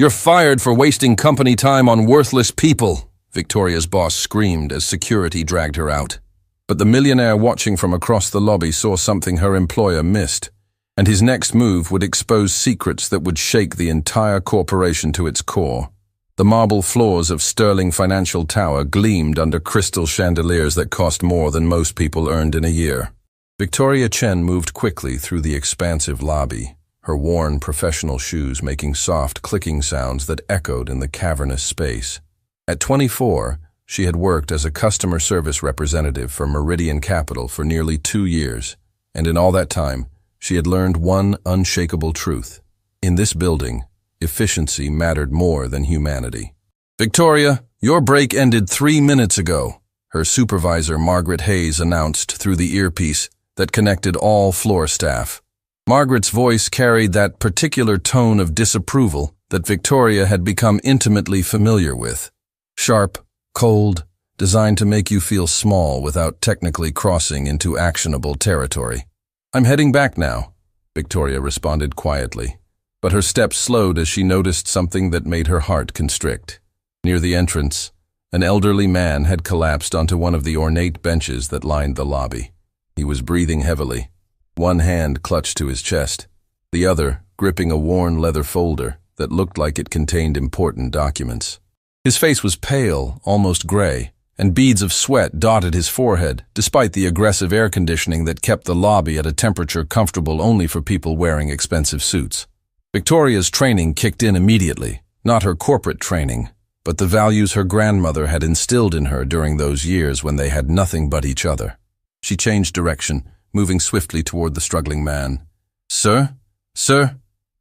You're fired for wasting company time on worthless people, Victoria's boss screamed as security dragged her out. But the millionaire watching from across the lobby saw something her employer missed, and his next move would expose secrets that would shake the entire corporation to its core. The marble floors of Sterling Financial Tower gleamed under crystal chandeliers that cost more than most people earned in a year. Victoria Chen moved quickly through the expansive lobby, her worn professional shoes making soft clicking sounds that echoed in the cavernous space. At 24, she had worked as a customer service representative for Meridian Capital for nearly 2 years, and in all that time, she had learned one unshakable truth. In this building, efficiency mattered more than humanity. "Victoria, your break ended 3 minutes ago," her supervisor Margaret Hayes announced through the earpiece that connected all floor staff. Margaret's voice carried that particular tone of disapproval that Victoria had become intimately familiar with. Sharp, cold, designed to make you feel small without technically crossing into actionable territory. "I'm heading back now," Victoria responded quietly, but her steps slowed as she noticed something that made her heart constrict. Near the entrance, an elderly man had collapsed onto one of the ornate benches that lined the lobby. He was breathing heavily, one hand clutched to his chest, the other gripping a worn leather folder that looked like it contained important documents. His face was pale, almost gray, and beads of sweat dotted his forehead, despite the aggressive air conditioning that kept the lobby at a temperature comfortable only for people wearing expensive suits. Victoria's training kicked in immediately, not her corporate training, but the values her grandmother had instilled in her during those years when they had nothing but each other. She changed direction, moving swiftly toward the struggling man. "Sir? Sir?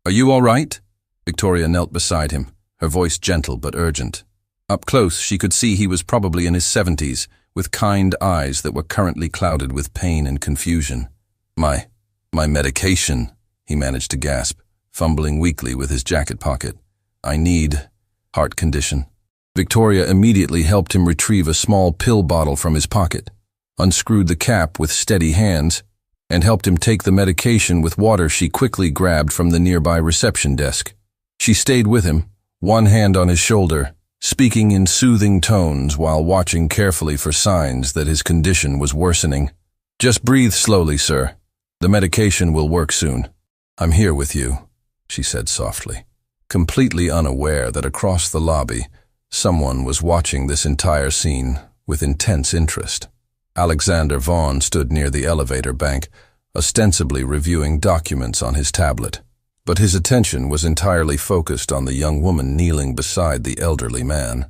Are you all right?" Victoria knelt beside him, her voice gentle but urgent. Up close, she could see he was probably in his 70s, with kind eyes that were currently clouded with pain and confusion. My medication," he managed to gasp, fumbling weakly with his jacket pocket. "I need heart condition." Victoria immediately helped him retrieve a small pill bottle from his pocket, unscrewed the cap with steady hands, and helped him take the medication with water she quickly grabbed from the nearby reception desk. She stayed with him, one hand on his shoulder, speaking in soothing tones while watching carefully for signs that his condition was worsening. "Just breathe slowly, sir. The medication will work soon. I'm here with you," she said softly, completely unaware that across the lobby, someone was watching this entire scene with intense interest. Alexander Vaughn stood near the elevator bank, ostensibly reviewing documents on his tablet, but his attention was entirely focused on the young woman kneeling beside the elderly man.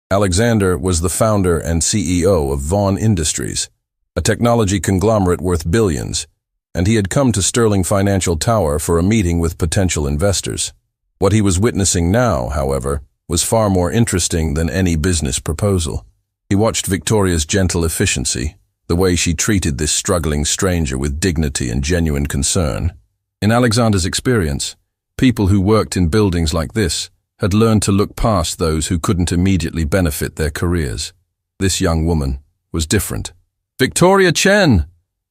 Alexander was the founder and CEO of Vaughn Industries, a technology conglomerate worth billions, and he had come to Sterling Financial Tower for a meeting with potential investors. What he was witnessing now, however, was far more interesting than any business proposal. He watched Victoria's gentle efficiency, the way she treated this struggling stranger with dignity and genuine concern. In Alexander's experience, people who worked in buildings like this had learned to look past those who couldn't immediately benefit their careers. This young woman was different. "Victoria Chen!"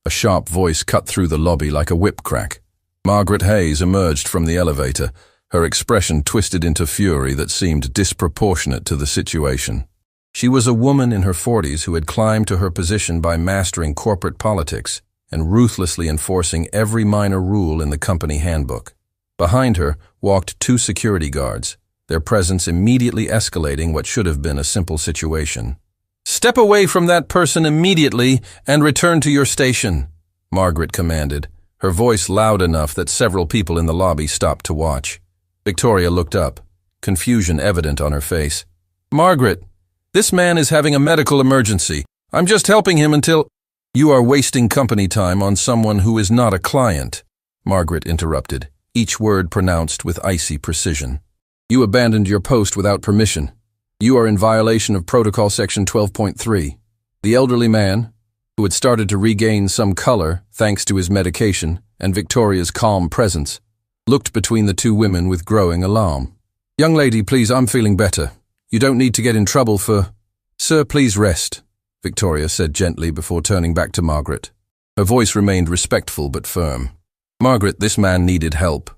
A sharp voice cut through the lobby like a whip crack. Margaret Hayes emerged from the elevator, her expression twisted into fury that seemed disproportionate to the situation. She was a woman in her 40s who had climbed to her position by mastering corporate politics and ruthlessly enforcing every minor rule in the company handbook. Behind her walked 2 security guards, their presence immediately escalating what should have been a simple situation. "Step away from that person immediately and return to your station," Margaret commanded, her voice loud enough that several people in the lobby stopped to watch. Victoria looked up, confusion evident on her face. "Margaret, this man is having a medical emergency. I'm just helping him until—" "You are wasting company time on someone who is not a client," Margaret interrupted, each word pronounced with icy precision. "You abandoned your post without permission. You are in violation of Protocol Section 12.3. The elderly man, who had started to regain some color thanks to his medication and Victoria's calm presence, looked between the 2 women with growing alarm. "Young lady, please, I'm feeling better. You don't need to get in trouble for—" "Sir, please rest," Victoria said gently before turning back to Margaret. Her voice remained respectful but firm. "Margaret, this man needed help.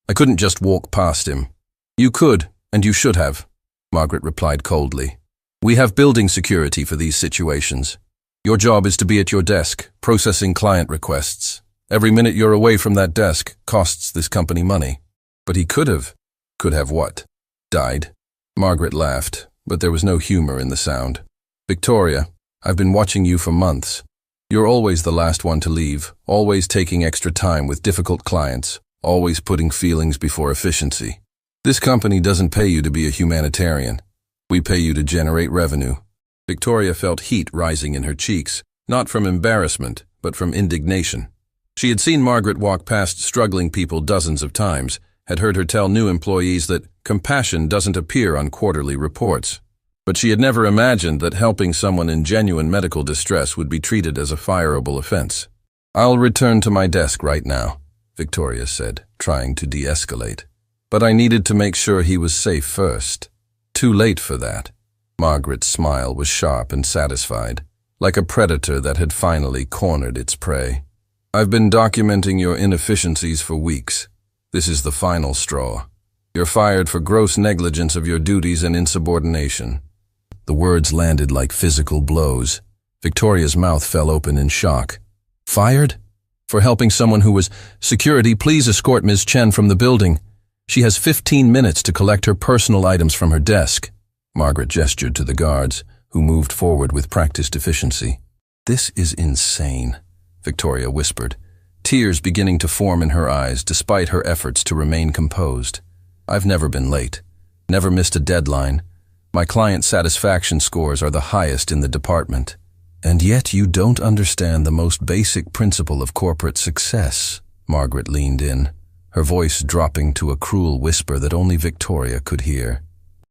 I couldn't just walk past him." "You could," And you should have, Margaret replied coldly. We have building security for these situations. Your job is to be at your desk, processing client requests. Every minute you're away from that desk costs this company money. But he could have what? Died? Margaret laughed, but there was no humor in the sound. Victoria, I've been watching you for months. You're always the last one to leave, always taking extra time with difficult clients, always putting feelings before efficiency. This company doesn't pay you to be a humanitarian. We pay you to generate revenue. Victoria felt heat rising in her cheeks, not from embarrassment, but from indignation. She had seen Margaret walk past struggling people dozens of times, had heard her tell new employees that compassion doesn't appear on quarterly reports. But she had never imagined that helping someone in genuine medical distress would be treated as a fireable offense. I'll return to my desk right now, Victoria said, trying to de-escalate. But I needed to make sure he was safe first. Too late for that. Margaret's smile was sharp and satisfied, like a predator that had finally cornered its prey. I've been documenting your inefficiencies for weeks. This is the final straw. You're fired for gross negligence of your duties and insubordination. The words landed like physical blows. Victoria's mouth fell open in shock. Fired? For helping someone who was, Security, please escort Ms. Chen from the building. She has 15 minutes to collect her personal items from her desk. Margaret gestured to the guards, who moved forward with practiced efficiency. This is insane, Victoria whispered, tears beginning to form in her eyes despite her efforts to remain composed. I've never been late, never missed a deadline. My client satisfaction scores are the highest in the department. And yet you don't understand the most basic principle of corporate success. Margaret leaned in, her voice dropping to a cruel whisper that only Victoria could hear.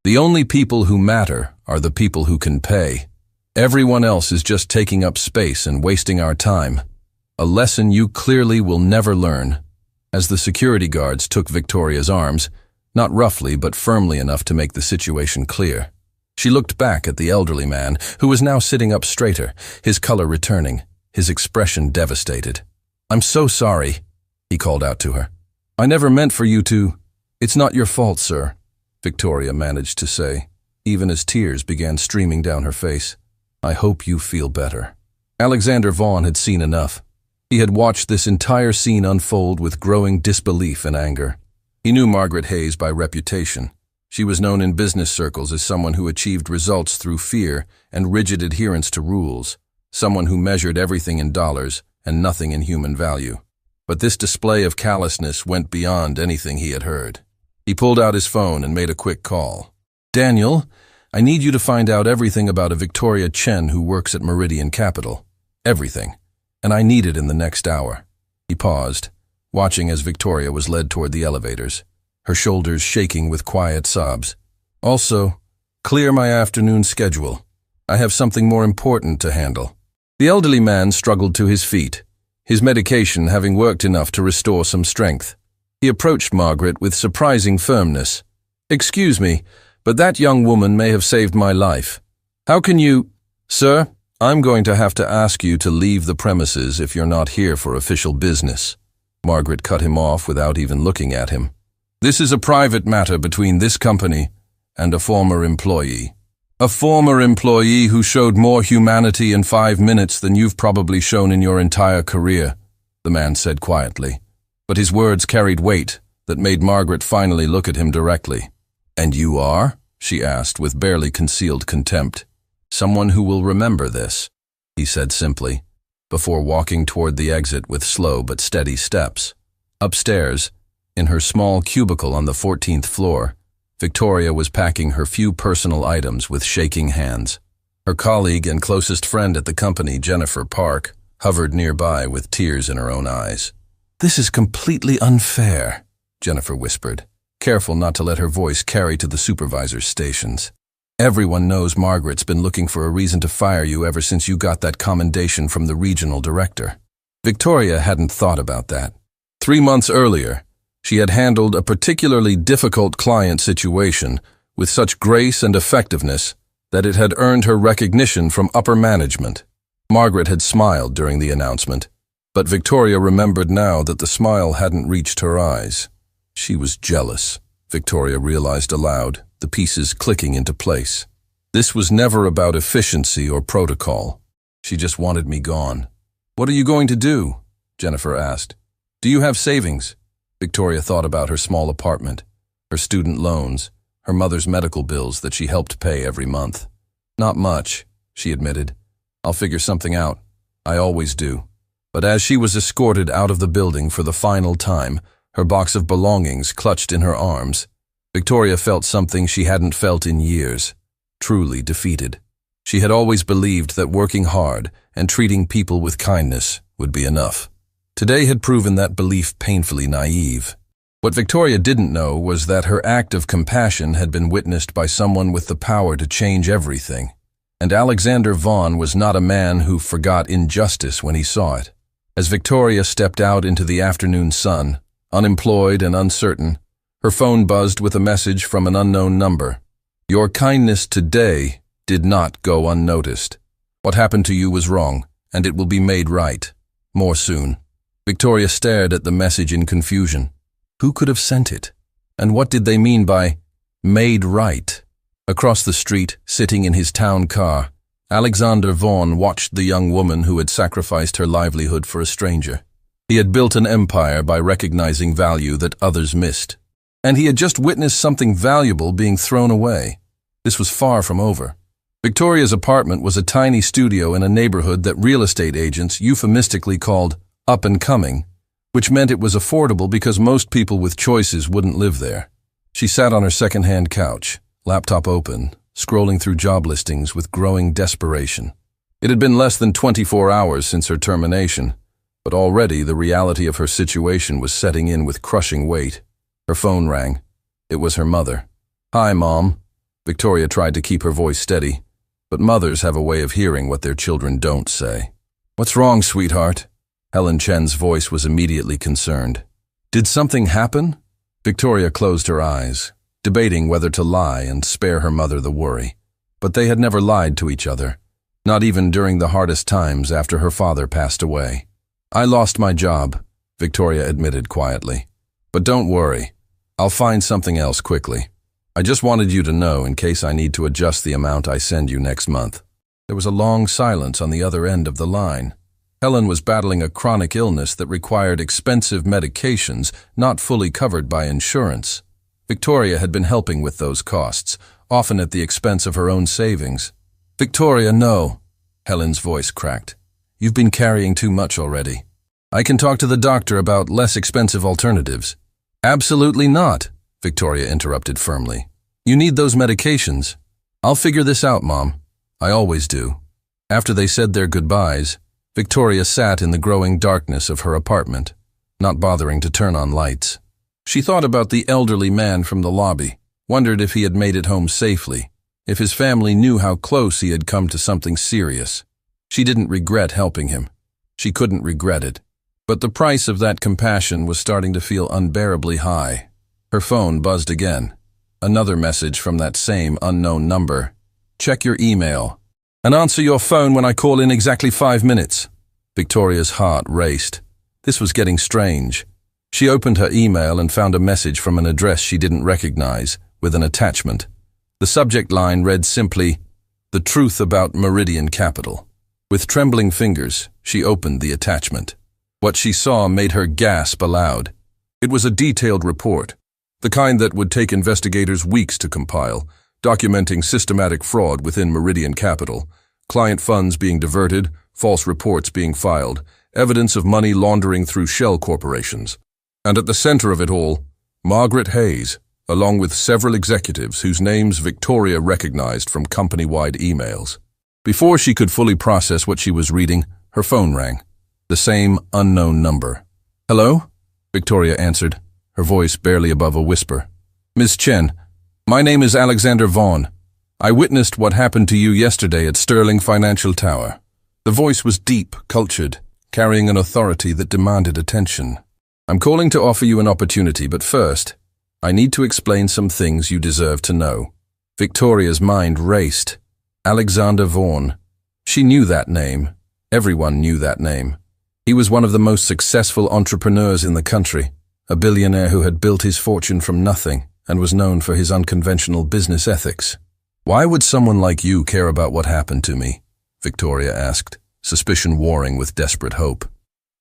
The only people who matter are the people who can pay. Everyone else is just taking up space and wasting our time. A lesson you clearly will never learn. As the security guards took Victoria's arms, not roughly but firmly enough to make the situation clear. She looked back at the elderly man, who was now sitting up straighter, his color returning, his expression devastated. I'm so sorry, he called out to her. I never meant for you to... It's not your fault, sir, Victoria managed to say, even as tears began streaming down her face. I hope you feel better. Alexander Vaughn had seen enough. He had watched this entire scene unfold with growing disbelief and anger. He knew Margaret Hayes by reputation. She was known in business circles as someone who achieved results through fear and rigid adherence to rules, someone who measured everything in dollars and nothing in human value. But this display of callousness went beyond anything he had heard. He pulled out his phone and made a quick call. Daniel, I need you to find out everything about a Victoria Chen who works at Meridian Capital. Everything. And I need it in the next hour. He paused, watching as Victoria was led toward the elevators, her shoulders shaking with quiet sobs. Also, clear my afternoon schedule. I have something more important to handle. The elderly man struggled to his feet, his medication having worked enough to restore some strength. He approached Margaret with surprising firmness. Excuse me, but that young woman may have saved my life. How can you... Sir, I'm going to have to ask you to leave the premises if you're not here for official business. Margaret cut him off without even looking at him. This is a private matter between this company and a former employee. A former employee who showed more humanity in 5 minutes than you've probably shown in your entire career, the man said quietly. But his words carried weight that made Margaret finally look at him directly. And you are? She asked with barely concealed contempt. Someone who will remember this, he said simply, before walking toward the exit with slow but steady steps. Upstairs, in her small cubicle on the 14th floor, Victoria was packing her few personal items with shaking hands. Her colleague and closest friend at the company, Jennifer Park, hovered nearby with tears in her own eyes. This is completely unfair, Jennifer whispered, careful not to let her voice carry to the supervisor's stations. Everyone knows Margaret's been looking for a reason to fire you ever since you got that commendation from the regional director. Victoria hadn't thought about that. 3 months earlier, she had handled a particularly difficult client situation with such grace and effectiveness that it had earned her recognition from upper management. Margaret had smiled during the announcement, but Victoria remembered now that the smile hadn't reached her eyes. She was jealous. Victoria realized aloud, the pieces clicking into place. This was never about efficiency or protocol. She just wanted me gone. "What are you going to do?" Jennifer asked. "Do you have savings?" Victoria thought about her small apartment, her student loans, her mother's medical bills that she helped pay every month. "Not much," she admitted. "I'll figure something out. I always do." But as she was escorted out of the building for the final time, her box of belongings clutched in her arms, Victoria felt something she hadn't felt in years, truly defeated. She had always believed that working hard and treating people with kindness would be enough. Today had proven that belief painfully naive. What Victoria didn't know was that her act of compassion had been witnessed by someone with the power to change everything. And Alexander Vaughn was not a man who forgot injustice when he saw it. As Victoria stepped out into the afternoon sun, unemployed and uncertain, her phone buzzed with a message from an unknown number. "Your kindness today did not go unnoticed. What happened to you was wrong, and it will be made right. More soon." Victoria stared at the message in confusion. Who could have sent it? And what did they mean by made right? Across the street, sitting in his town car, Alexander Vaughn watched the young woman who had sacrificed her livelihood for a stranger. He had built an empire by recognizing value that others missed. And he had just witnessed something valuable being thrown away. This was far from over. Victoria's apartment was a tiny studio in a neighborhood that real estate agents euphemistically called up and coming, which meant it was affordable because most people with choices wouldn't live there. She sat on her second-hand couch, laptop open, scrolling through job listings with growing desperation. It had been less than 24 hours since her termination, but already the reality of her situation was setting in with crushing weight. Her phone rang. It was her mother. "Hi, Mom." Victoria tried to keep her voice steady, but mothers have a way of hearing what their children don't say. "What's wrong, sweetheart?" Helen Chen's voice was immediately concerned. "Did something happen?" Victoria closed her eyes, debating whether to lie and spare her mother the worry. But they had never lied to each other, not even during the hardest times after her father passed away. "I lost my job," Victoria admitted quietly. "But don't worry, I'll find something else quickly. I just wanted you to know in case I need to adjust the amount I send you next month." There was a long silence on the other end of the line. Helen was battling a chronic illness that required expensive medications not fully covered by insurance. Victoria had been helping with those costs, often at the expense of her own savings. "Victoria, no," Helen's voice cracked. "You've been carrying too much already. I can talk to the doctor about less expensive alternatives." "Absolutely not," Victoria interrupted firmly. "You need those medications." "I'll figure this out, Mom. I always do." After they said their goodbyes, Victoria sat in the growing darkness of her apartment, not bothering to turn on lights. She thought about the elderly man from the lobby, wondered if he had made it home safely, if his family knew how close he had come to something serious. She didn't regret helping him. She couldn't regret it. But the price of that compassion was starting to feel unbearably high. Her phone buzzed again. Another message from that same unknown number. "Check your email. And answer your phone when I call in exactly 5 minutes." Victoria's heart raced. This was getting strange. She opened her email and found a message from an address she didn't recognize, with an attachment. The subject line read simply, "The truth about Meridian Capital." With trembling fingers, she opened the attachment. What she saw made her gasp aloud. It was a detailed report, the kind that would take investigators weeks to compile, documenting systematic fraud within Meridian Capital, client funds being diverted, false reports being filed, evidence of money laundering through shell corporations. And at the center of it all, Margaret Hayes, along with several executives whose names Victoria recognized from company-wide emails. Before she could fully process what she was reading, her phone rang. The same unknown number. "Hello?" Victoria answered, her voice barely above a whisper. "Ms. Chen, my name is Alexander Vaughn. I witnessed what happened to you yesterday at Sterling Financial Tower." The voice was deep, cultured, carrying an authority that demanded attention. "I'm calling to offer you an opportunity, but first, I need to explain some things you deserve to know." Victoria's mind raced. Alexander Vaughn. She knew that name. Everyone knew that name. He was one of the most successful entrepreneurs in the country, a billionaire who had built his fortune from nothing and was known for his unconventional business ethics. "Why would someone like you care about what happened to me?" Victoria asked, suspicion warring with desperate hope.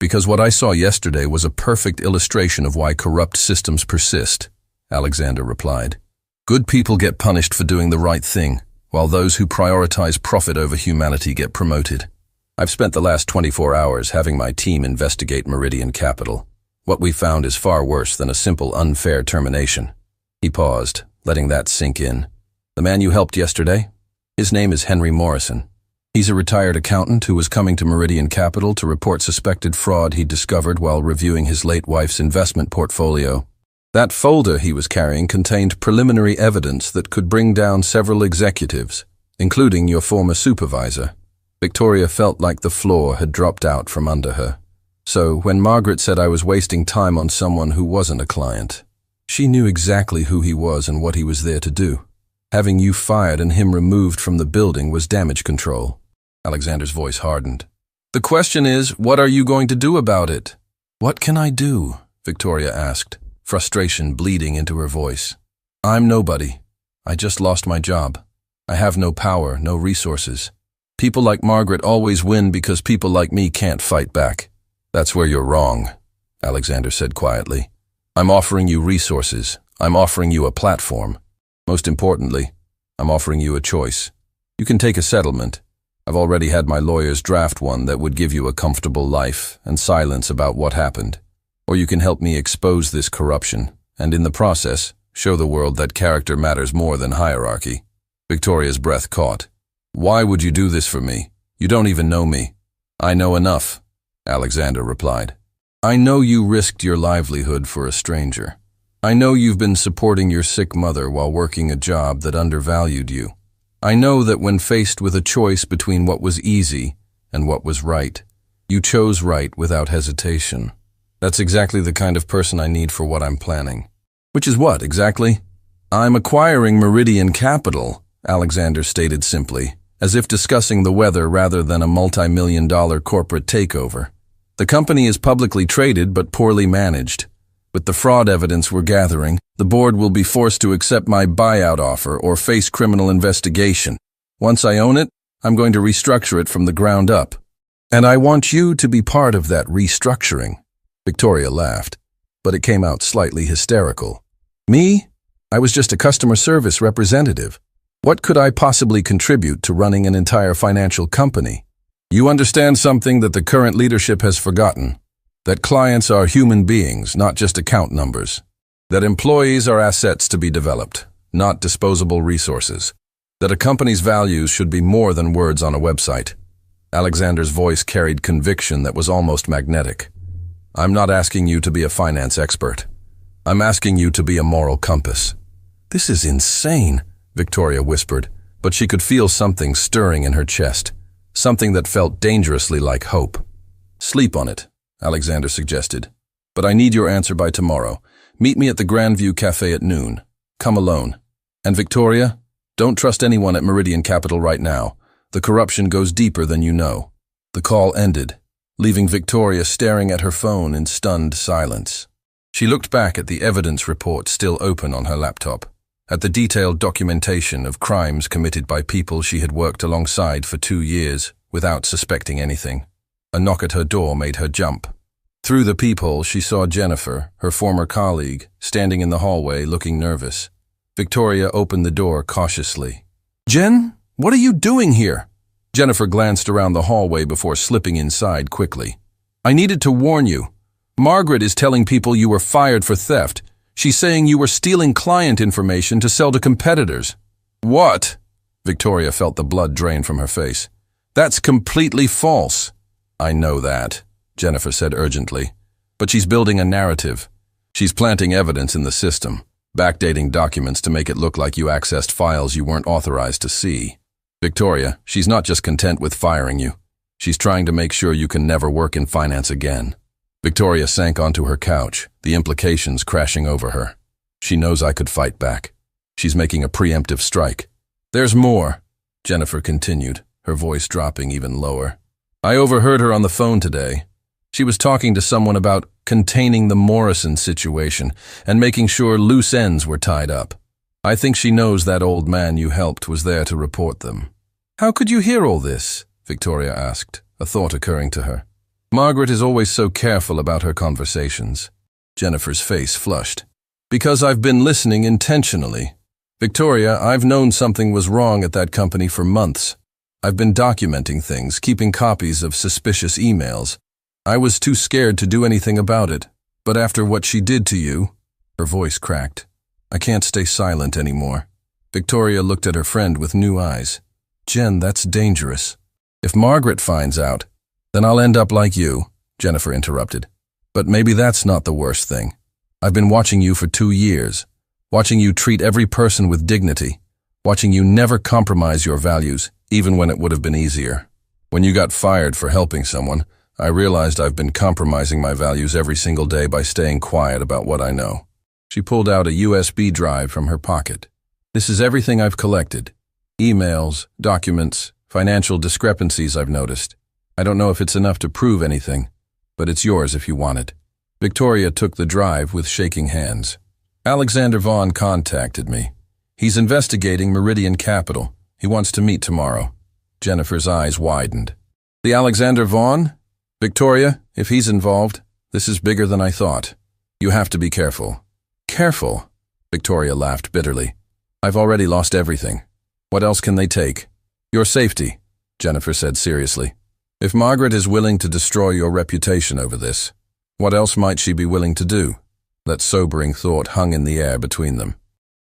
"Because what I saw yesterday was a perfect illustration of why corrupt systems persist," Alexander replied. "Good people get punished for doing the right thing, while those who prioritize profit over humanity get promoted. I've spent the last 24 hours having my team investigate Meridian Capital. What we found is far worse than a simple unfair termination." He paused, letting that sink in. "The man you helped yesterday? His name is Henry Morrison. He's a retired accountant who was coming to Meridian Capital to report suspected fraud he'd discovered while reviewing his late wife's investment portfolio. That folder he was carrying contained preliminary evidence that could bring down several executives, including your former supervisor." Victoria felt like the floor had dropped out from under her. So when Margaret said I was wasting time on someone who wasn't a client, she knew exactly who he was and what he was there to do. "Having you fired and him removed from the building was damage control." Alexander's voice hardened. "The question is, what are you going to do about it?" "What can I do?" Victoria asked, frustration bleeding into her voice. "I'm nobody. I just lost my job. I have no power, no resources. People like Margaret always win because people like me can't fight back." "That's where you're wrong," Alexander said quietly. "I'm offering you resources. I'm offering you a platform. Most importantly, I'm offering you a choice. You can take a settlement. I've already had my lawyers draft one that would give you a comfortable life and silence about what happened. Or you can help me expose this corruption, and in the process, show the world that character matters more than hierarchy." Victoria's breath caught. "Why would you do this for me? You don't even know me." "I know enough," Alexander replied. "I know you risked your livelihood for a stranger. I know you've been supporting your sick mother while working a job that undervalued you. I know that when faced with a choice between what was easy and what was right, you chose right without hesitation. That's exactly the kind of person I need for what I'm planning." "Which is what, exactly?" "I'm acquiring Meridian Capital," Alexander stated simply, as if discussing the weather rather than a multi-million-dollar corporate takeover. "The company is publicly traded but poorly managed. With the fraud evidence we're gathering, the board will be forced to accept my buyout offer or face criminal investigation. Once I own it, I'm going to restructure it from the ground up. And I want you to be part of that restructuring." Victoria laughed, but it came out slightly hysterical. "Me? I was just a customer service representative. What could I possibly contribute to running an entire financial company?" "You understand something that the current leadership has forgotten. That clients are human beings, not just account numbers. That employees are assets to be developed, not disposable resources. That a company's values should be more than words on a website." Alexander's voice carried conviction that was almost magnetic. "I'm not asking you to be a finance expert. I'm asking you to be a moral compass." "This is insane," Victoria whispered, but she could feel something stirring in her chest, something that felt dangerously like hope. "Sleep on it," Alexander suggested. "But I need your answer by tomorrow. Meet me at the Grandview Cafe at noon. Come alone. And Victoria, don't trust anyone at Meridian Capital right now. The corruption goes deeper than you know." The call ended, leaving Victoria staring at her phone in stunned silence. She looked back at the evidence report still open on her laptop, at the detailed documentation of crimes committed by people she had worked alongside for 2 years without suspecting anything. A knock at her door made her jump. Through the peephole, she saw Jennifer, her former colleague, standing in the hallway looking nervous. Victoria opened the door cautiously. "Jen, what are you doing here?" Jennifer glanced around the hallway before slipping inside quickly. "I needed to warn you. Margaret is telling people you were fired for theft. She's saying you were stealing client information to sell to competitors." "What?" Victoria felt the blood drain from her face. "That's completely false." "I know that," Jennifer said urgently. "But she's building a narrative. She's planting evidence in the system, backdating documents to make it look like you accessed files you weren't authorized to see. Victoria, she's not just content with firing you. She's trying to make sure you can never work in finance again." Victoria sank onto her couch, the implications crashing over her. "She knows I could fight back. She's making a preemptive strike." "There's more," Jennifer continued, her voice dropping even lower. "I overheard her on the phone today. She was talking to someone about containing the Morrison situation and making sure loose ends were tied up. I think she knows that old man you helped was there to report them. How could you hear all this? Victoria asked, a thought occurring to her. Margaret is always so careful about her conversations. Jennifer's face flushed. Because I've been listening intentionally. Victoria, I've known something was wrong at that company for months. I've been documenting things, keeping copies of suspicious emails. I was too scared to do anything about it. But after what she did to you, her voice cracked. I can't stay silent anymore. Victoria looked at her friend with new eyes. Jen, that's dangerous. If Margaret finds out, then I'll end up like you, Jennifer interrupted. But maybe that's not the worst thing. I've been watching you for 2 years, watching you treat every person with dignity, watching you never compromise your values, even when it would have been easier. When you got fired for helping someone, I realized I've been compromising my values every single day by staying quiet about what I know. She pulled out a USB drive from her pocket. This is everything I've collected. Emails, documents, financial discrepancies I've noticed. I don't know if it's enough to prove anything, but it's yours if you want it. Victoria took the drive with shaking hands. Alexander Vaughn contacted me. He's investigating Meridian Capital. He wants to meet tomorrow. Jennifer's eyes widened. The Alexander Vaughn? Victoria, if he's involved, this is bigger than I thought. You have to be careful. Careful? Victoria laughed bitterly. I've already lost everything. What else can they take? Your safety, Jennifer said seriously. If Margaret is willing to destroy your reputation over this, what else might she be willing to do? That sobering thought hung in the air between them.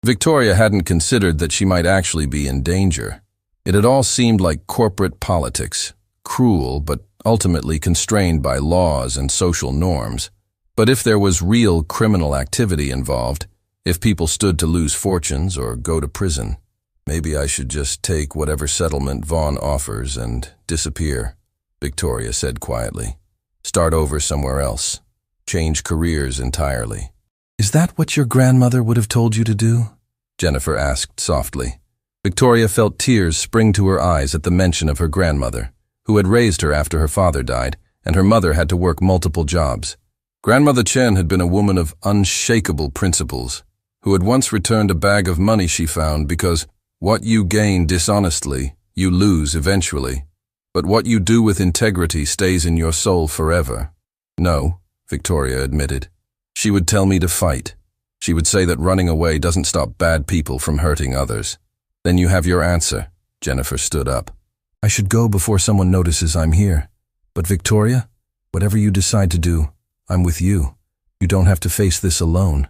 Victoria hadn't considered that she might actually be in danger. It had all seemed like corporate politics, cruel but ultimately constrained by laws and social norms. But if there was real criminal activity involved, if people stood to lose fortunes or go to prison, maybe I should just take whatever settlement Vaughn offers and disappear, Victoria said quietly. Start over somewhere else. Change careers entirely. Is that what your grandmother would have told you to do? Jennifer asked softly. Victoria felt tears spring to her eyes at the mention of her grandmother, who had raised her after her father died, and her mother had to work multiple jobs. Grandmother Chen had been a woman of unshakable principles, who had once returned a bag of money she found because what you gain dishonestly, you lose eventually. But what you do with integrity stays in your soul forever. No, Victoria admitted. She would tell me to fight. She would say that running away doesn't stop bad people from hurting others. Then you have your answer. Jennifer stood up. I should go before someone notices I'm here. But Victoria, whatever you decide to do, I'm with you. You don't have to face this alone.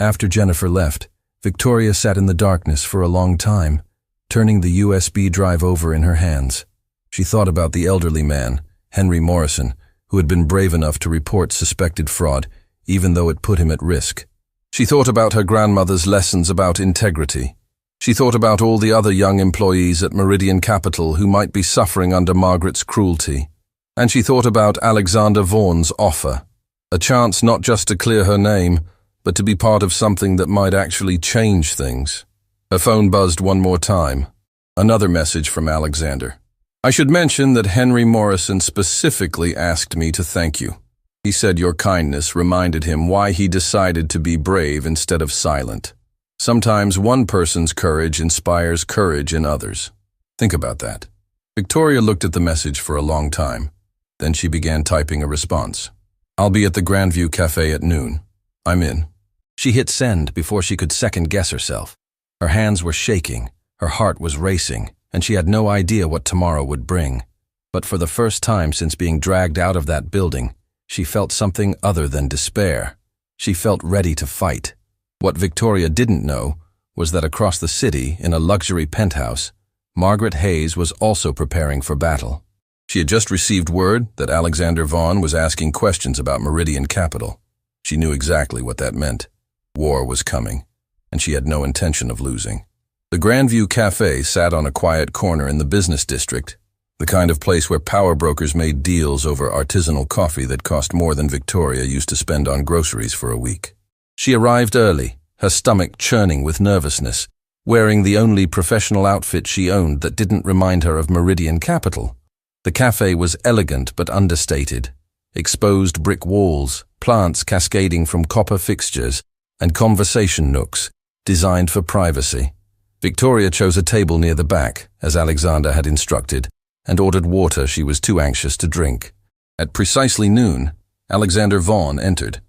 After Jennifer left, Victoria sat in the darkness for a long time, turning the USB drive over in her hands. She thought about the elderly man, Henry Morrison, who had been brave enough to report suspected fraud, even though it put him at risk. She thought about her grandmother's lessons about integrity. She thought about all the other young employees at Meridian Capital who might be suffering under Margaret's cruelty. And she thought about Alexander Vaughn's offer, a chance not just to clear her name, but to be part of something that might actually change things. Her phone buzzed one more time. Another message from Alexander. I should mention that Henry Morrison specifically asked me to thank you. He said your kindness reminded him why he decided to be brave instead of silent. Sometimes one person's courage inspires courage in others. Think about that. Victoria looked at the message for a long time. Then she began typing a response. I'll be at the Grandview Cafe at noon. I'm in. She hit send before she could second-guess herself. Her hands were shaking, her heart was racing, and she had no idea what tomorrow would bring. But for the first time since being dragged out of that building, she felt something other than despair. She felt ready to fight. What Victoria didn't know was that across the city, in a luxury penthouse, Margaret Hayes was also preparing for battle. She had just received word that Alexander Vaughn was asking questions about Meridian Capital. She knew exactly what that meant. War was coming, and she had no intention of losing. The Grandview Cafe sat on a quiet corner in the business district, the kind of place where power brokers made deals over artisanal coffee that cost more than Victoria used to spend on groceries for a week. She arrived early, her stomach churning with nervousness, wearing the only professional outfit she owned that didn't remind her of Meridian Capital. The cafe was elegant but understated. exposed brick walls, plants cascading from copper fixtures, and conversation nooks designed for privacy. Victoria chose a table near the back, as Alexander had instructed, and ordered water she was too anxious to drink. At precisely noon, Alexander Vaughn entered.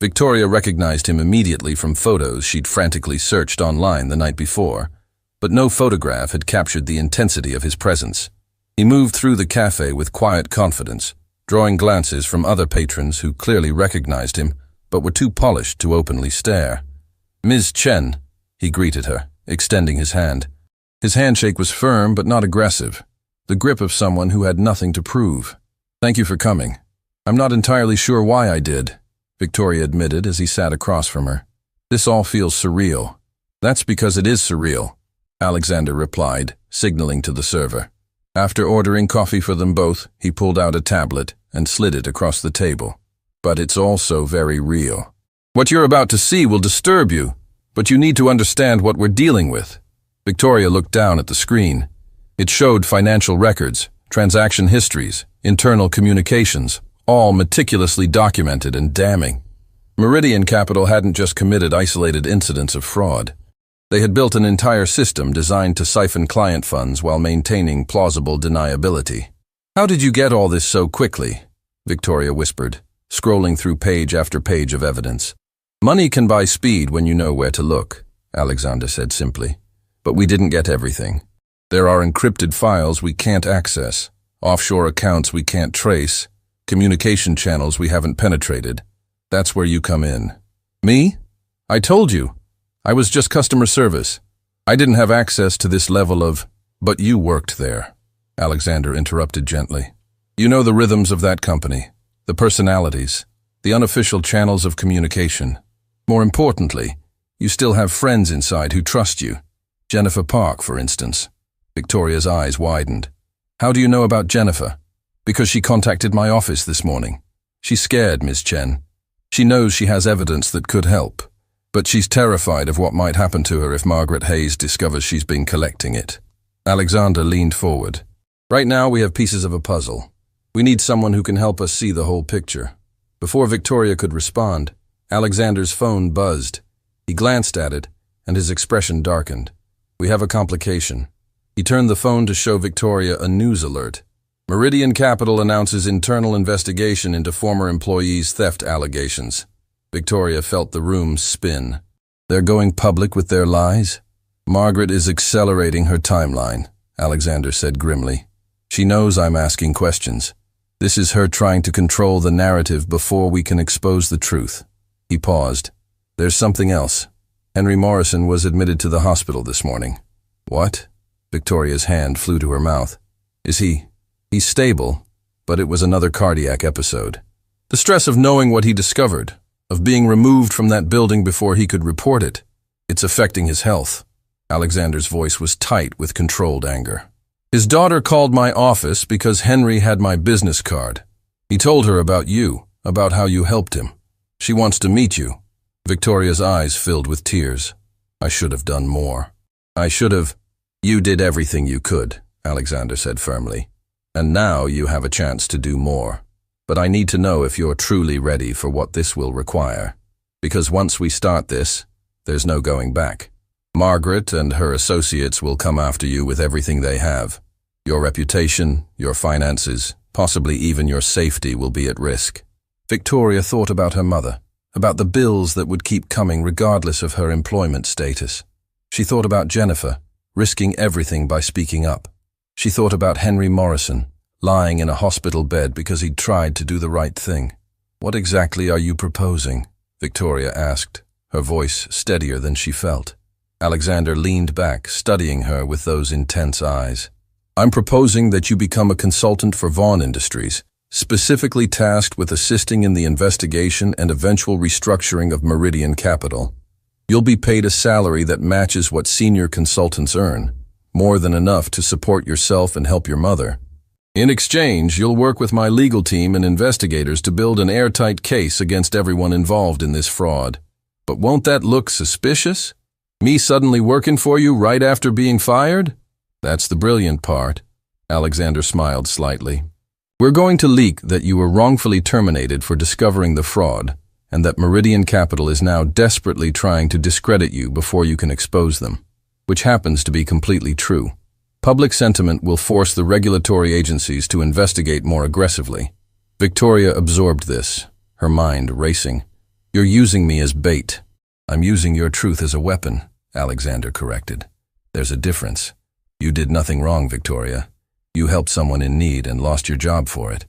Victoria recognized him immediately from photos she'd frantically searched online the night before, but no photograph had captured the intensity of his presence. He moved through the cafe with quiet confidence, drawing glances from other patrons who clearly recognized him, but were too polished to openly stare. "Ms. Chen," he greeted her, extending his hand. His handshake was firm but not aggressive, the grip of someone who had nothing to prove. "Thank you for coming. I'm not entirely sure why I did," Victoria admitted as he sat across from her. "This all feels surreal." "That's because it is surreal," Alexander replied, signaling to the server. After ordering coffee for them both, he pulled out a tablet and slid it across the table. "But it's also very real. What you're about to see will disturb you, but you need to understand what we're dealing with." Victoria looked down at the screen. It showed financial records, transaction histories, internal communications, all meticulously documented and damning. Meridian Capital hadn't just committed isolated incidents of fraud. They had built an entire system designed to siphon client funds while maintaining plausible deniability. "How did you get all this so quickly?" Victoria whispered, scrolling through page after page of evidence. "Money can buy speed when you know where to look," Alexander said simply. "But we didn't get everything. There are encrypted files we can't access, offshore accounts we can't trace, communication channels we haven't penetrated. That's where you come in." "Me? I told you. I was just customer service. I didn't have access to this level of—" "But you worked there," Alexander interrupted gently. "You know the rhythms of that company, the personalities, the unofficial channels of communication. More importantly, you still have friends inside who trust you. Jennifer Park, for instance." Victoria's eyes widened. "How do you know about Jennifer?" "Because she contacted my office this morning. She's scared, Ms. Chen. She knows she has evidence that could help, but she's terrified of what might happen to her if Margaret Hayes discovers she's been collecting it." Alexander leaned forward. "Right now we have pieces of a puzzle. We need someone who can help us see the whole picture." Before Victoria could respond, Alexander's phone buzzed. He glanced at it, and his expression darkened. "We have a complication." He turned the phone to show Victoria a news alert. "Meridian Capital announces internal investigation into former employees' theft allegations." Victoria felt the room spin. "They're going public with their lies?" "Margaret is accelerating her timeline," Alexander said grimly. "She knows I'm asking questions. This is her trying to control the narrative before we can expose the truth." He paused. "There's something else. Henry Morrison was admitted to the hospital this morning." "What?" Victoria's hand flew to her mouth. "Is he? He's stable, but it was another cardiac episode. The stress of knowing what he discovered, of being removed from that building before he could report it, it's affecting his health." Alexander's voice was tight with controlled anger. "His daughter called my office because Henry had my business card. He told her about you, about how you helped him. She wants to meet you." Victoria's eyes filled with tears. "I should have done more. I should have—" "You did everything you could," Alexander said firmly. "And now you have a chance to do more. But I need to know if you're truly ready for what this will require. Because once we start this, there's no going back. Margaret and her associates will come after you with everything they have. Your reputation, your finances, possibly even your safety will be at risk." Victoria thought about her mother, about the bills that would keep coming regardless of her employment status. She thought about Jennifer, risking everything by speaking up. She thought about Henry Morrison, lying in a hospital bed because he'd tried to do the right thing. "What exactly are you proposing?" Victoria asked, her voice steadier than she felt. Alexander leaned back, studying her with those intense eyes. "I'm proposing that you become a consultant for Vaughn Industries, specifically tasked with assisting in the investigation and eventual restructuring of Meridian Capital. You'll be paid a salary that matches what senior consultants earn, more than enough to support yourself and help your mother. In exchange, you'll work with my legal team and investigators to build an airtight case against everyone involved in this fraud. But won't that look suspicious? Me suddenly working for you right after being fired?" "That's the brilliant part." Alexander smiled slightly. We're going to leak that you were wrongfully terminated for discovering the fraud, and that Meridian Capital is now desperately trying to discredit you before you can expose them, which happens to be completely true. Public sentiment will force the regulatory agencies to investigate more aggressively. Victoria absorbed this, her mind racing. You're using me as bait. I'm using your truth as a weapon, Alexander corrected. There's a difference. You did nothing wrong, Victoria. You helped someone in need and lost your job for it.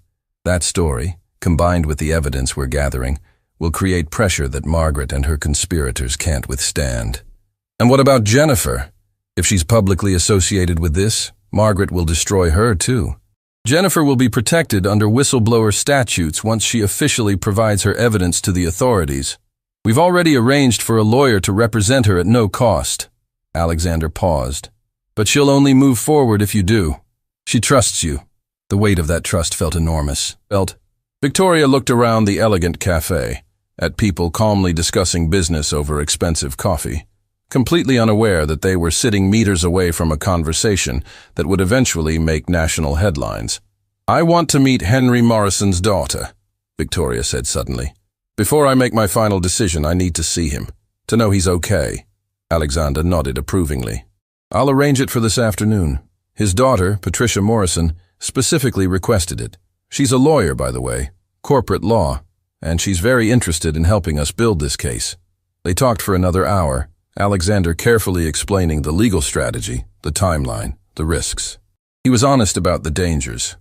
That story, combined with the evidence we're gathering, will create pressure that Margaret and her conspirators can't withstand. And what about Jennifer? If she's publicly associated with this, Margaret will destroy her too. Jennifer will be protected under whistleblower statutes once she officially provides her evidence to the authorities. We've already arranged for a lawyer to represent her at no cost. Alexander paused. But she'll only move forward if you do. She trusts you. The weight of that trust felt enormous. Victoria looked around the elegant cafe, at people calmly discussing business over expensive coffee, completely unaware that they were sitting meters away from a conversation that would eventually make national headlines. I want to meet Henry Morrison's daughter, Victoria said suddenly. Before I make my final decision, I need to see him, to know he's okay. Alexander nodded approvingly. I'll arrange it for this afternoon. His daughter, Patricia Morrison, specifically requested it. She's a lawyer, by the way, corporate law, and she's very interested in helping us build this case. They talked for another hour, Alexander carefully explaining the legal strategy, the timeline, the risks. He was honest about the dangers.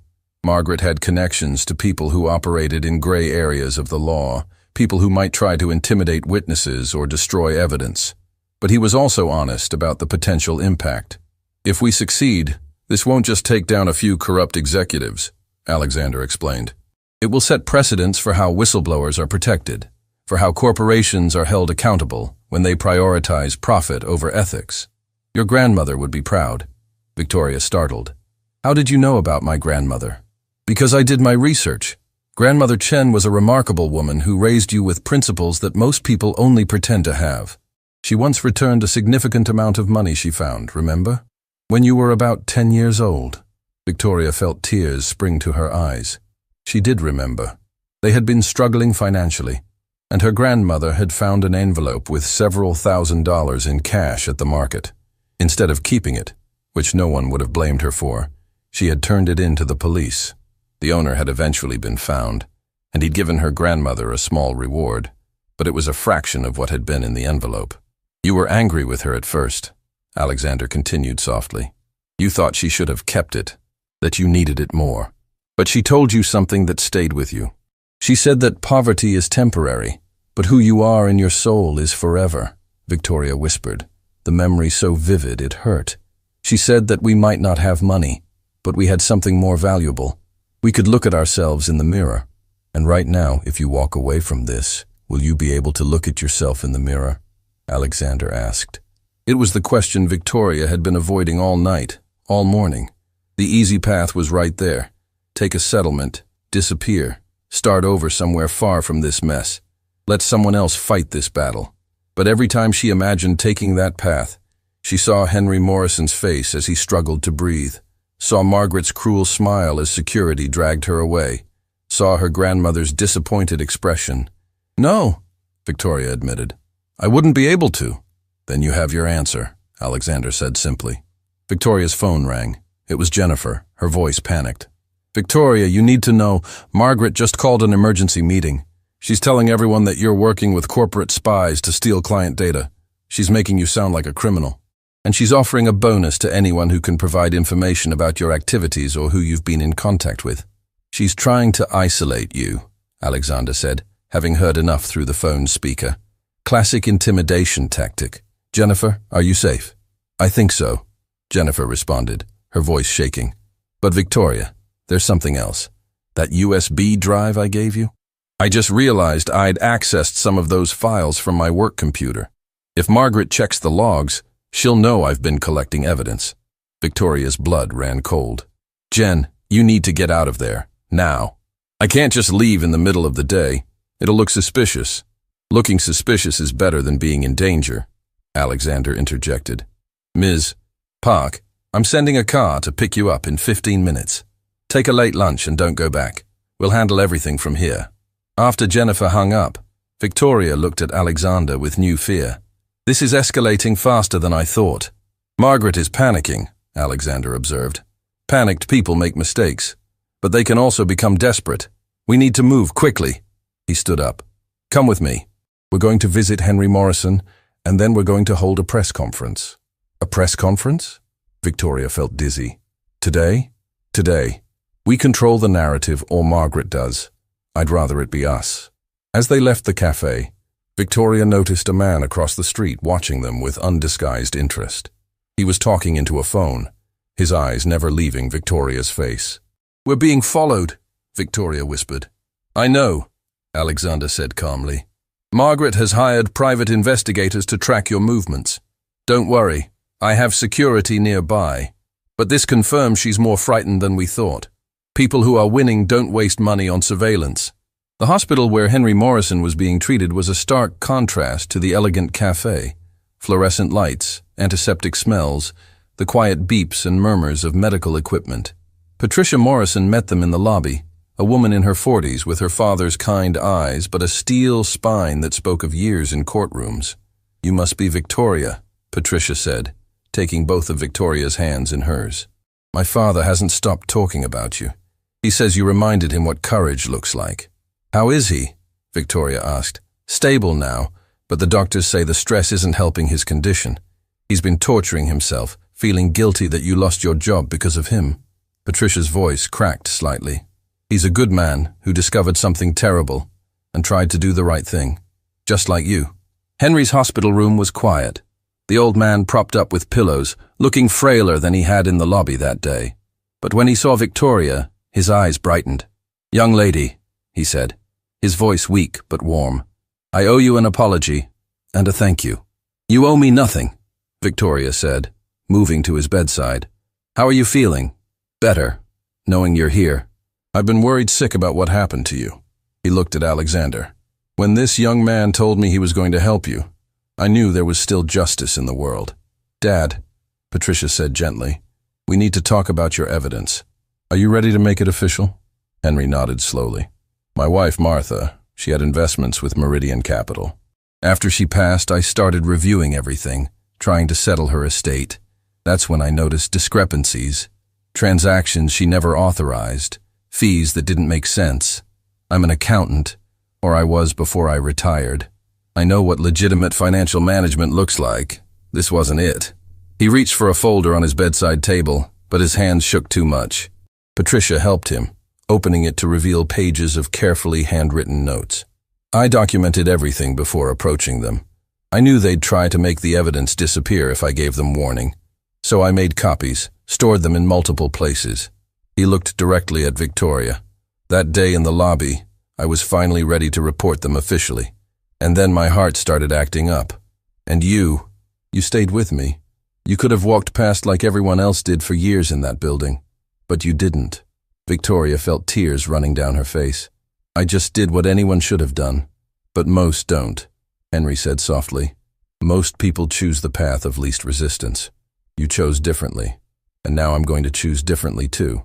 Margaret had connections to people who operated in gray areas of the law, people who might try to intimidate witnesses or destroy evidence. But he was also honest about the potential impact. If we succeed, this won't just take down a few corrupt executives, Alexander explained. It will set precedents for how whistleblowers are protected, for how corporations are held accountable when they prioritize profit over ethics. Your grandmother would be proud. Victoria startled. How did you know about my grandmother? Because I did my research. Grandmother Chen was a remarkable woman who raised you with principles that most people only pretend to have. She once returned a significant amount of money she found, remember? When you were about 10 years old. Victoria felt tears spring to her eyes. She did remember. They had been struggling financially, and her grandmother had found an envelope with several $1,000s in cash at the market. Instead of keeping it, which no one would have blamed her for, she had turned it in to the police. The owner had eventually been found, and he'd given her grandmother a small reward, but it was a fraction of what had been in the envelope. You were angry with her at first, Alexander continued softly. You thought she should have kept it, that you needed it more. But she told you something that stayed with you. She said that poverty is temporary, but who you are in your soul is forever, Victoria whispered, the memory so vivid it hurt. She said that we might not have money, but we had something more valuable. We could look at ourselves in the mirror. And right now, if you walk away from this, will you be able to look at yourself in the mirror? Alexander asked. It was the question Victoria had been avoiding all night, all morning. The easy path was right there. Take a settlement, disappear, start over somewhere far from this mess. Let someone else fight this battle. But every time she imagined taking that path, she saw Henry Morrison's face as he struggled to breathe, saw Margaret's cruel smile as security dragged her away, saw her grandmother's disappointed expression. No, Victoria admitted. I wouldn't be able to. Then you have your answer, Alexander said simply. Victoria's phone rang. It was Jennifer, her voice panicked. Victoria, you need to know, Margaret just called an emergency meeting. She's telling everyone that you're working with corporate spies to steal client data. She's making you sound like a criminal. And she's offering a bonus to anyone who can provide information about your activities or who you've been in contact with. She's trying to isolate you, Alexander said, having heard enough through the phone speaker. Classic intimidation tactic. Jennifer, are you safe? I think so, Jennifer responded, her voice shaking. But Victoria, there's something else. That USB drive I gave you? I just realized I'd accessed some of those files from my work computer. If Margaret checks the logs, she'll know I've been collecting evidence. Victoria's blood ran cold. Jen, you need to get out of there, now. I can't just leave in the middle of the day. It'll look suspicious. Looking suspicious is better than being in danger, Alexander interjected. Ms. Park, I'm sending a car to pick you up in 15 minutes. Take a late lunch and don't go back. We'll handle everything from here." After Jennifer hung up, Victoria looked at Alexander with new fear. "This is escalating faster than I thought." "Margaret is panicking," Alexander observed. "Panicked people make mistakes, but they can also become desperate. We need to move quickly." He stood up. "Come with me. We're going to visit Henry Morrison, and then we're going to hold a press conference." "A press conference?" Victoria felt dizzy. "Today?" "Today. We control the narrative, or Margaret does. I'd rather it be us." As they left the cafe, Victoria noticed a man across the street watching them with undisguised interest. He was talking into a phone, his eyes never leaving Victoria's face. "We're being followed," Victoria whispered. "I know," Alexander said calmly. "Margaret has hired private investigators to track your movements. Don't worry, I have security nearby. But this confirms she's more frightened than we thought. People who are winning don't waste money on surveillance." The hospital where Henry Morrison was being treated was a stark contrast to the elegant cafe. Fluorescent lights, antiseptic smells, the quiet beeps and murmurs of medical equipment. Patricia Morrison met them in the lobby, a woman in her 40s with her father's kind eyes but a steel spine that spoke of years in courtrooms. "You must be Victoria," Patricia said, taking both of Victoria's hands in hers. "My father hasn't stopped talking about you. He says you reminded him what courage looks like." "How is he?" Victoria asked. "Stable now, but the doctors say the stress isn't helping his condition. He's been torturing himself, feeling guilty that you lost your job because of him." Patricia's voice cracked slightly. "He's a good man who discovered something terrible and tried to do the right thing, just like you." Henry's hospital room was quiet, the old man propped up with pillows, looking frailer than he had in the lobby that day. But when he saw Victoria, his eyes brightened. "Young lady," he said, his voice weak but warm, "I owe you an apology and a thank you." "You owe me nothing," Victoria said, moving to his bedside. "How are you feeling?" "Better, knowing you're here." "I've been worried sick about what happened to you." He looked at Alexander. "When this young man told me he was going to help you, I knew there was still justice in the world." "Dad," Patricia said gently, "we need to talk about your evidence. Are you ready to make it official?" Henry nodded slowly. "My wife, Martha, she had investments with Meridian Capital. After she passed, I started reviewing everything, trying to settle her estate. That's when I noticed discrepancies, transactions she never authorized, fees that didn't make sense. I'm an accountant, or I was before I retired. I know what legitimate financial management looks like. This wasn't it." He reached for a folder on his bedside table, but his hands shook too much. Patricia helped him, opening it to reveal pages of carefully handwritten notes. "I documented everything before approaching them. I knew they'd try to make the evidence disappear if I gave them warning. So I made copies, stored them in multiple places." He looked directly at Victoria. "That day in the lobby, I was finally ready to report them officially. And then my heart started acting up. And you stayed with me. You could have walked past like everyone else did for years in that building. But you didn't." Victoria felt tears running down her face. "I just did what anyone should have done. But most don't," Henry said softly. "Most people choose the path of least resistance. You chose differently, and now I'm going to choose differently too.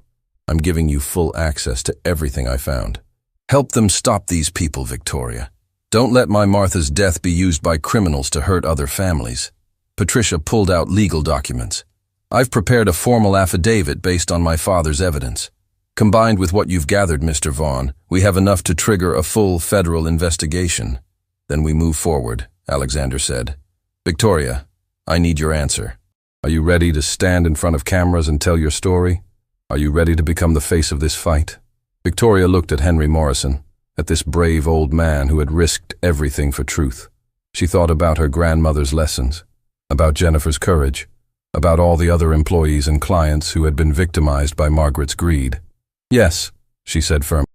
I'm giving you full access to everything I found. Help them stop these people, Victoria. Don't let my Martha's death be used by criminals to hurt other families." Patricia pulled out legal documents. "I've prepared a formal affidavit based on my father's evidence. Combined with what you've gathered, Mr. Vaughn, we have enough to trigger a full federal investigation." "Then we move forward," Alexander said. "Victoria, I need your answer. Are you ready to stand in front of cameras and tell your story? Are you ready to become the face of this fight?" Victoria looked at Henry Morrison, at this brave old man who had risked everything for truth. She thought about her grandmother's lessons, about Jennifer's courage, about all the other employees and clients who had been victimized by Margaret's greed. "Yes," she said firmly.